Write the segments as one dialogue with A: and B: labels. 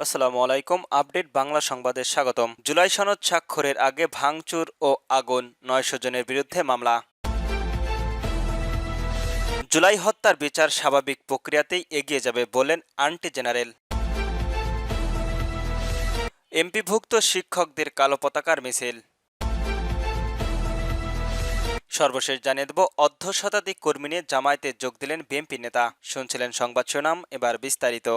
A: আসসালামু আলাইকুম। আপডেট বাংলা সংবাদে স্বাগতম। জুলাই সনদ স্বাক্ষরের আগে ভাঙচুর ও আগুন, ৯০০ জনের বিরুদ্ধে মামলা। জুলাই হত্যার বিচার স্বাভাবিক প্রক্রিয়াতেই এগিয়ে যাবে বললেন অ্যাটর্নি জেনারেল। এমপিভুক্ত শিক্ষকদের কালো পতাকার মিছিল। সর্বশেষ জানিয়ে দেব, অর্ধশতাধিক কর্মী নিয়ে জামায়াতে যোগ দিলেন বিএনপি নেতা। শুনছিলেন সংবাদ শিরোনাম, এবার বিস্তারিত।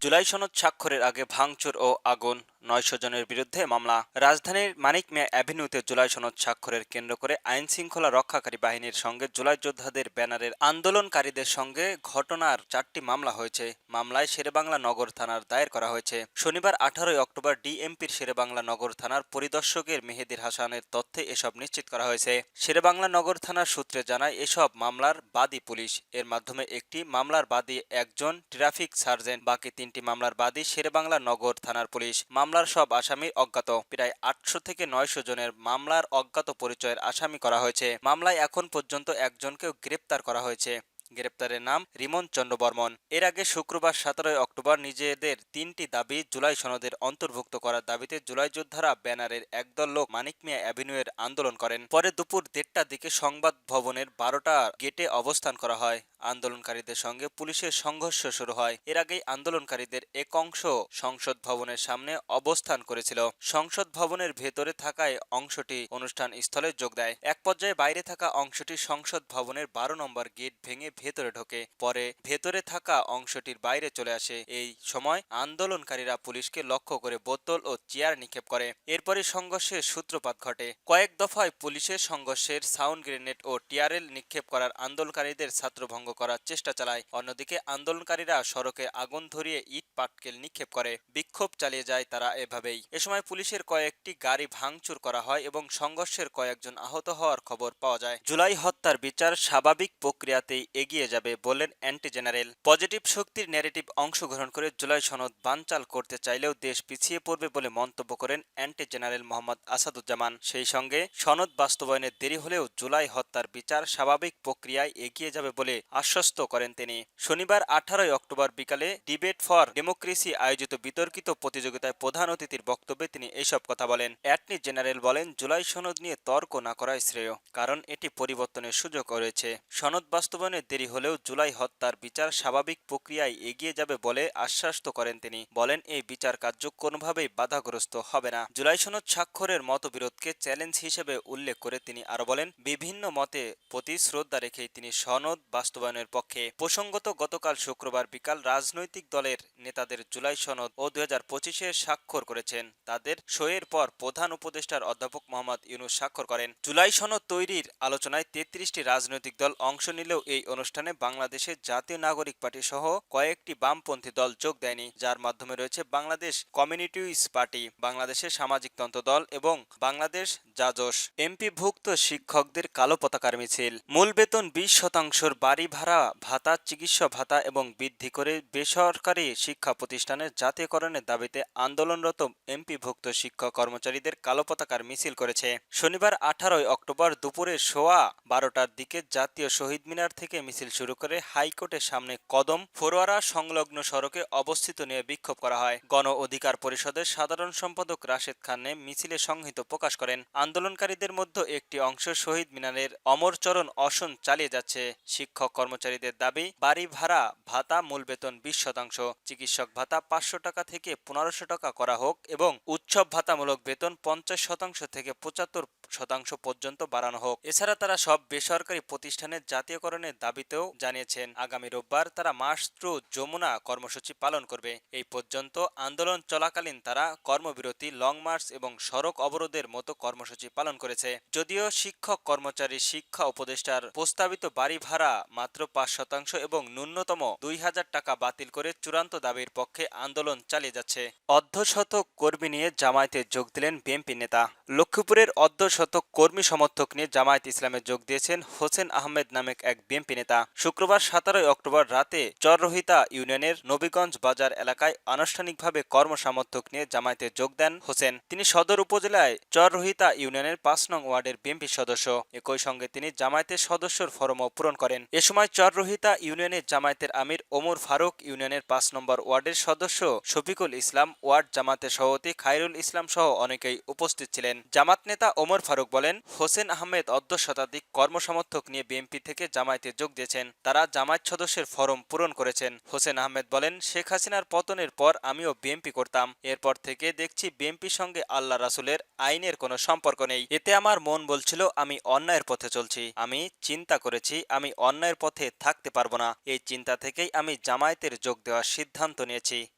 A: জুলাই সনদ স্বাক্ষরের আগে ভাঙচুর ও আগুন, ৯০০ জনের বিরুদ্ধে মামলা। রাজধানীর মানিক মিয়া অ্যাভিনিউতে জুলাই সনদ স্বাক্ষরের কেন্দ্র করে আইন শৃঙ্খলা রক্ষাকারী বাহিনীর সঙ্গে জুলাই যোদ্ধাদের ব্যানারের আন্দোলনকারীদের সঙ্গে ঘটনার 4টি মামলা হয়েছে। মামলায় শেরেবাংলা নগর থানার দায়ের করা হয়েছে। শনিবার 18 অক্টোবর ডিএমপির শেরেবাংলা নগর থানার পরিদর্শকের মেহেদীর হাসানের তথ্যে এসব নিশ্চিত করা হয়েছে। শেরেবাংলা নগর থানার সূত্রে জানায়, এসব মামলার বাদী পুলিশ। এর মাধ্যমে একটি মামলার বাদী একজন ট্রাফিক সার্জেন্ট, বাকি 3টি মামলার বাদী শেরেবাংলা নগর থানার পুলিশ। মামলার সব আসামি অজ্ঞাত। প্রায় 800 থেকে 900 জনের মামলার অজ্ঞাত পরিচয়ের আসামি করা হয়েছে। মামলায় এখন পর্যন্ত একজনকেও গ্রেপ্তার করা হয়েছে। গ্রেপ্তারের নাম রিমন চন্দ্র বর্মন। এর আগে শুক্রবার 17 অক্টোবর নিজেদের 3টি দাবি জুলাই সনদের অন্তর্ভুক্ত করার দাবিতে জুলাই যোদ্ধারা ব্যানারের একদল লোক মানিক মিয়া অ্যাভিনিউয়ের আন্দোলন করেন। পরে দুপুর 1:30টার দিকে সংবাদ ভবনের 12টা গেটে অবস্থান করা হয়। আন্দোলনকারীদের সঙ্গে পুলিশের সংঘর্ষ শুরু হয়। এর আগেই আন্দোলনকারীদের এক অংশ সংসদ ভবনের সামনে অবস্থান করেছিল। সংসদ ভবনের ভেতরে থাকায় অংশটি অনুষ্ঠান স্থলে যোগ দেয়। এক পর্যায়ে বাইরে থাকা অংশটি সংসদ ভবনের 12 নম্বর গেট ভেঙে ভেতরে ঢোকে। পরে ভেতরে থাকা অংশটির বাইরে চলে আসে। এই সময় আন্দোলনকারীরা পুলিশকে লক্ষ্য করে বোতল ও চেয়ার নিক্ষেপ করে। এরপরই সংঘর্ষের সূত্রপাত ঘটে। কয়েক দফায় পুলিশের সংঘর্ষের সাউন্ড গ্রেনেড ও টিয়ারশেল নিক্ষেপ করার আন্দোলনকারীদের ছাত্রভঙ্গ করার চেষ্টা চালায়। অন্যদিকে আন্দোলনকারীরা সড়কে আগুন ধরিয়ে ইট পাটকেল নিক্ষেপ করে। বিক্ষোভ চালিয়ে যায় তারা এভাবেই। এ সময় পুলিশের কয়েকটি গাড়ি ভাঙচুর করা হয় এবং সংঘর্ষের কয়েকজন আহত হওয়ার খবর পাওয়া যায়। জুলাই হত্যার বিচার স্বাভাবিক প্রক্রিয়াতেই এগিয়ে যাবে বললেন অ্যাটর্নি জেনারেল। পজিটিভ শক্তির ন্যারেটিভ অংশগ্রহণ করে জুলাই সনদ বানচাল করতে চাইলেও দেশ পিছিয়ে পড়বে বলে মন্তব্য করেন অ্যাটর্নি জেনারেল মোহাম্মদ আসাদুজ্জামান। সেই সঙ্গে সনদ বাস্তবায়নের দেরি হলেও জুলাই হত্যার বিচার স্বাভাবিক প্রক্রিয়ায় এগিয়ে যাবে বলে আশ্বস্ত করেন তিনি। শনিবার 18 অক্টোবর বিকালে ডিবেট ফর ডেমোক্রেসি আয়োজিত বিতর্কিত প্রতিযোগিতায় প্রধান অতিথির বক্তব্যে তিনি এইসব কথা বলেন। অ্যাটর্নি জেনারেল বলেন, জুলাই সনদ নিয়ে তর্ক না করাই শ্রেয়, কারণ এটি পরিবর্তনের সুযোগ রয়েছে। সনদ বাস্তবায়নের দেরি হলেও জুলাই হত্যার বিচার স্বাভাবিক প্রক্রিয়ায় এগিয়ে যাবে বলে আশ্বস্ত করেন তিনি। বলেন, এই বিচার কার্য কোনোভাবেই বাধাগ্রস্ত হবে না। জুলাই সনদ স্বাক্ষরের মতবিরোধকে চ্যালেঞ্জ হিসেবে উল্লেখ করে তিনি আরো বলেন, বিভিন্ন মতে প্রতি শ্রদ্ধা রেখেই তিনি সনদ বাস্তবায়নের পক্ষে। প্রসঙ্গত, গতকাল শুক্রবার বিকাল রাজনৈতিক দলের নেতাদের জুলাই সনদ ও 2025-এ স্বাক্ষর করেছেন। তাদের সইয়ের পর প্রধান উপদেষ্টার অধ্যাপক মোহাম্মদ ইউনূস স্বাক্ষর করেন। জুলাই সনদ তৈরির আলোচনায় 33টি রাজনৈতিক দল অংশ নিলেও এই অনুষ্ঠানে বাংলাদেশের জাতীয় নাগরিক পার্টি সহ কয়েকটি বামপন্থী দল যোগ দেয়নি, যার মাধ্যমে রয়েছে বাংলাদেশ কমিউনিস্ট পার্টি, বাংলাদেশের সামাজিকতন্ত্র দল এবং বাংলাদেশ জাজস। এমপিভুক্ত শিক্ষকদের কালো পতাকার মিছিল। মূল বেতন 20% বাড়ি ভাড়া ভাতা, চিকিৎসা ভাতা এবং বৃদ্ধি করে বেসরকারি শিক্ষা প্রতিষ্ঠানের জাতীয়করণের দাবিতে আন্দোলনরত এমপিভুক্ত শিক্ষক কর্মচারীদের কালো পতাকার মিছিল করেছে। শনিবার 18 অক্টোবর দুপুরে 12:15টার দিকে জাতীয় শহীদ মিনার থেকে মিছিল শুরু করে হাইকোর্টের সামনে কদম ফোয়ারা সংলগ্ন সড়কে অবস্থিত নিয়ে বিক্ষোভ করা হয়। গণ অধিকার পরিষদের সাধারণ সম্পাদক রাশেদ খান মিছিলে সংহতি প্রকাশ করেন। আন্দোলনকারীদের মধ্যে একটি অংশ শহীদ মিনারের অমরচরণ অসন চালিয়ে যাচ্ছে। শিক্ষক কর্মচারীদের দাবি, বাড়ি ভাড়া ভাতা মূল বেতন 20%, চিকিৎসক ভাতা 500 টাকা থেকে 1500 টাকা করা হোক এবং উৎসব ভাতামূলক বেতন 50% থেকে 75% পর্যন্ত বাড়ানো হোক। এছাড়া তারা সব বেসরকারি প্রতিষ্ঠানের জাতীয়করণের দাবিতেও জানিয়েছেন। আগামী রোববার তারা মার্চ থ্রু যমুনা কর্মসূচি পালন করবে। এই পর্যন্ত আন্দোলন চলাকালীন তারা কর্মবিরতি, লং মার্চ এবং সড়ক অবরোধের মতো কর্মসূচি পালন করেছে। যদিও শিক্ষক কর্মচারী শিক্ষা উপদেষ্টার প্রস্তাবিত বাড়ি ভাড়া মাত্র 5% এবং ন্যূনতম 2000 টাকা বাতিল করে চূড়ান্ত দাবির পক্ষে আন্দোলন চালিয়ে যাচ্ছে। অর্ধশত কর্মী নিয়ে জামায়াতে যোগ দিলেন বিএনপি নেতা। লক্ষ্মীপুরের অর্ধশত কর্মী সমর্থক নিয়ে জামায়াত ইসলামে যোগ দিয়েছেন হোসেন আহমেদ নামেক এক বিএনপি নেতা। শুক্রবার 17 অক্টোবর রাতে চররহিতা ইউনিয়নের নবীগঞ্জ বাজার এলাকায় আনুষ্ঠানিকভাবে কর্মসমর্থক নিয়ে জামায়াতে যোগ দেন হোসেন। তিনি সদর উপজেলায় চররহিতা ইউনিয়নের ৫ নং ওয়ার্ডের বিএনপি সদস্য। একই সঙ্গে তিনি জামায়াতের সদস্যর ফরমও পূরণ করেন। এ সময় চররহিতা ইউনিয়নের জামায়াতের আমির ওমর ফারুক, ইউনিয়নের ৫ নম্বর ওয়ার্ডের সদস্য শফিকুল ইসলাম, ওয়ার্ড জামায়াতের সভাপতি খায়রুল ইসলাম সহ অনেকেই উপস্থিত ছিলেন। জামাত নেতা ওমর ফারুক বলেন, হোসেন আহমেদ অর্ধশতাধিক কর্মসমর্থক নিয়ে বিএনপি থেকে জামায়াতে যোগ দিয়েছেন। তারা জামায়াত সদস্যের ফরম পূরণ করেছেন। হোসেন আহমেদ বলেন, শেখ হাসিনার পতনের পর আমিও বিএনপি করতাম। এরপর থেকে দেখছি বিএনপির সঙ্গে আল্লাহ রাসূলের আইনের কোনো সম্পর্ক নেই। এতে আমার মন বলছিল আমি অন্যায়ের পথে চলছি। আমি চিন্তা করেছি আমি অন্যায়ের পথে থাকতে পারবো না। এই চিন্তা থেকেই আমি জামায়াতের যোগ দেওয়ার সিদ্ধান্ত নিয়েছি।